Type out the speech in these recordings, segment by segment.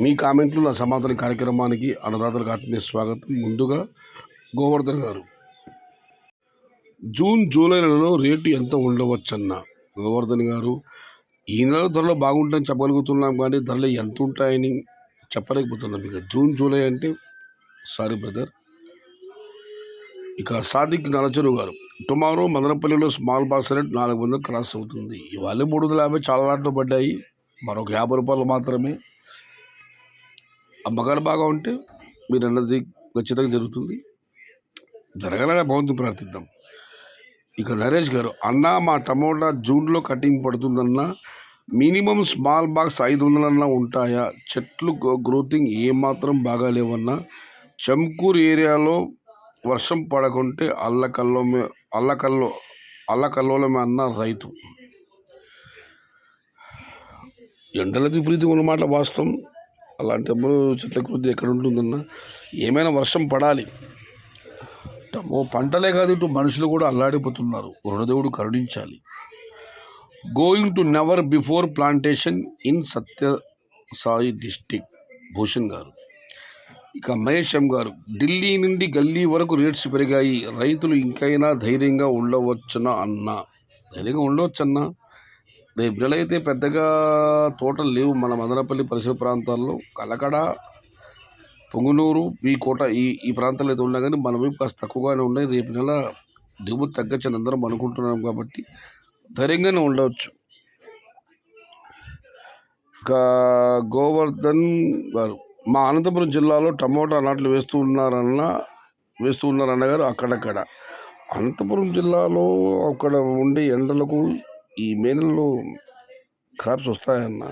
మీ కామెంట్లు నా సమాధాన కార్యక్రమానికి అన్నదాతలకు ఆత్మీయ స్వాగతం. ముందుగా గోవర్ధన్ గారు, జూన్ జూలై నెలలో రేటు ఎంత ఉండవచ్చన్న గోవర్ధన్ గారు, ఈ నెల ధరలు బాగుంటాయని చెప్పగలుగుతున్నాం, కానీ ధరలు ఎంత ఉంటాయని చెప్పలేకపోతున్నాం. ఇక జూన్ జూలై అంటే సారీ బ్రదర్. ఇక సాదిక్ నలచెరు గారు, టుమారో మదనపల్లిలో స్మాల్ బాక్స్ రేట్ 400 క్రాస్ అవుతుంది. ఇవాళ 350 చాలా దాంట్లో పడ్డాయి, మరొక 50 రూపాయలు మాత్రమే. అమ్మకాలు బాగా ఉంటే మీరు అన్నది ఖచ్చితంగా జరుగుతుంది, జరగాలనే భగవంతుని ప్రార్థిద్దాం. ఇక నరేష్ గారు, అన్న మా టమోటా జూన్లో కటింగ్ పడుతుందన్న, మినిమం స్మాల్ బాక్స్ 500 ఉంటాయా? చెట్లు గ్రోతింగ్ ఏమాత్రం బాగా లేవన్నా. చంకూర్ ఏరియాలో వర్షం పడకుంటే అల్లకల్లోలమే అన్న రైతు. ఎండల విపరీతం ఉన్నమాట వాస్తవం. అలాంటప్పుడు చెట్ల కృతి ఎక్కడ ఉంటుందన్న? ఏమైనా వర్షం పడాలి. పంటలే కాదు, ఇటు మనుషులు కూడా అల్లాడిపోతున్నారు. రుణదేవుడు కరుణించాలి. Going to never before plantation in Sathya Sai district Bhushan గారు. ఇక మహేష్ ఎం గారు, ఢిల్లీ నుండి గల్లీ వరకు రేట్స్ పెరిగాయి, రైతులు ఇంకైనా ధైర్యంగా ఉండవచ్చునా అన్న. ధైర్యంగా ఉండవచ్చన్నా. రేపు నెల అయితే పెద్దగా తోటలు లేవు మన మదనపల్లి పరిసర ప్రాంతాల్లో. కలకడ, పొంగునూరు, ఈ కోట ఈ ప్రాంతాలు అయితే ఉన్నాయి, కానీ మన వైపు కాస్త తక్కువగానే ఉన్నాయి. రేపు నెల దిగుబడి తగ్గచ్చని అందరం అనుకుంటున్నాం, కాబట్టి ధైర్యంగానే ఉండవచ్చు. ఇంకా గోవర్ధన్ గారు, మా అనంతపురం జిల్లాలో టమోటా నాట్లు వేస్తున్నారన్న గారు అక్కడక్కడ. అనంతపురం జిల్లాలో అక్కడ ఉండే ఎండలకు ఈ మే నెలలో క్రాప్స్ వస్తాయన్న.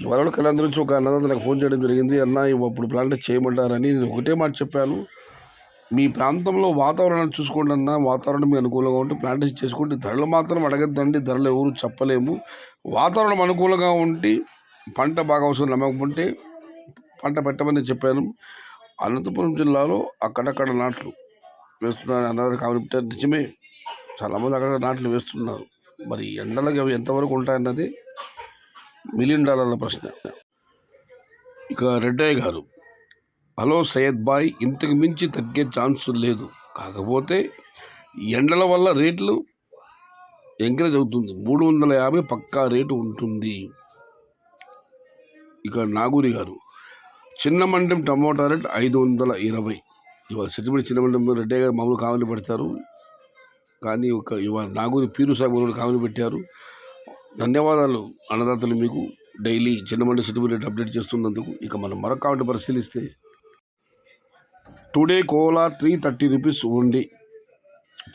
ఇవాళ కళ్యాణ్ నుంచి ఒక అన్నదాత నాకు ఫోన్ చేయడం జరిగింది. అన్న ఇప్పుడు ప్లాంట్ చేయమంటారని. నేను ఒకటే మాట చెప్పాను, మీ ప్రాంతంలో వాతావరణాన్ని చూసుకోండి అన్న. వాతావరణం మీకు అనుకూలంగా ఉంటే ప్లాంటేషన్ చేసుకోండి, ధరలు మాత్రం అడగద్దండి. ధరలు ఎవరు చెప్పలేము. వాతావరణం అనుకూలంగా ఉంటే పంట బాగా అవసరం, నమ్మకపోతే పంట పెట్టమని చెప్పాను. అనంతపురం జిల్లాలో అక్కడక్కడ నాట్లు వేస్తున్నారు అన్నది కాబట్టి నిజమే, చాలామంది అక్కడ నాట్లు వేస్తున్నారు. మరి ఎండలకి అవి ఎంతవరకు ఉంటాయన్నది $1 మిలియన్ ప్రశ్న. ఇక రెడ్డయ్య గారు, హలో సయ్యద్ బాయ్, ఇంతకు మించి తగ్గే ఛాన్స్ లేదు, కాకపోతే ఎండల వల్ల రేట్లు ఎంకరేజ్ అవుతుంది. 350 పక్కా రేటు ఉంటుంది. ఇక నాగూరి గారు, చిన్న మండం టమోటా రేట్ 520. ఇవాళ సిద్దిపేట చిన్న మండం రెడ్డయ్య గారు మామూలు కామెంట్ పెడతారు, కానీ ఇవాళ నాగూరి పీరు సాగు కూడా కామెంట్ పెట్టారు. ధన్యవాదాలు అన్నదాతలు, మీకు డైలీ చిన్నమండి సిద్దిపేట రేట్ అప్డేట్ చేస్తున్నందుకు. ఇక మనం మరొక కామెంట్ పరిశీలిస్తే, టుడే కోలా 330 రూపీస్ ఓన్లీ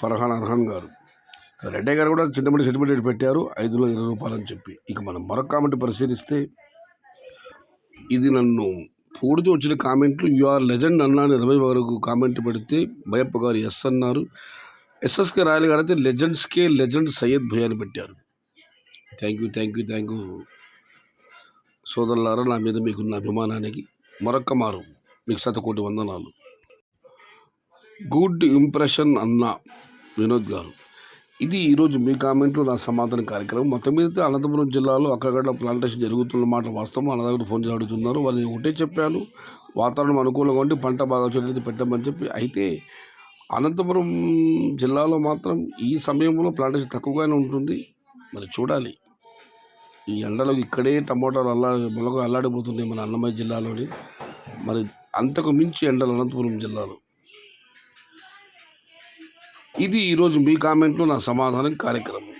అర్హాన్ గారు. రెడ్డయ్య గారు కూడా చిన్నమండి సిద్దిపేట రేట్ పెట్టారు 520 రూపాయలు అని చెప్పి. ఇక మనం మరొక కామెంట్ పరిశీలిస్తే, ఇది నన్ను పూడితో వచ్చిన కామెంట్లు. యూఆర్ లెజెండ్ అన్నా అని 20 వరకు కామెంట్ పెడితే భయప్ప గారు ఎస్ అన్నారు. ఎస్ఎస్కే రాయల్ గారు అయితే లెజెండ్ సయ్యద్ భయ్య అని పెట్టారు. థ్యాంక్ యూ సోదరులారా, నా మీద మీకున్న అభిమానానికి మరొక్క మారు మీకు 100 వందనాలు. గుడ్ ఇంప్రెషన్ అన్న వినోద్ గారు, ఇది ఈరోజు మీ కామెంట్లు నా సమాధాన కార్యక్రమం. మొత్తం మీద అనంతపురం జిల్లాలో అక్కడక్కడ ప్లాంటేషన్ జరుగుతున్న మాట వాస్తవం. అన్నదాత ఫోన్ చేసి అడుగుతున్నారు, వాళ్ళు ఒకటే చెప్పాను, వాతావరణం అనుకూలంగా ఉండి పంట బాగా వచ్చేది పెట్టమని చెప్పి. అయితే అనంతపురం జిల్లాలో మాత్రం ఈ సమయంలో ప్లాంటేషన్ తక్కువగానే ఉంటుంది. మరి చూడాలి, ఈ ఎండలో ఇక్కడే టమోటాలు మొలక అల్లాడిపోతున్నాయి మన అన్నమయ్య జిల్లాలోని. మరి అంతకు మించి ఎండలు అనంతపురం జిల్లాలో. ఇది ఈరోజు మీ కామెంట్లు నా సమాధానం కార్యక్రమం.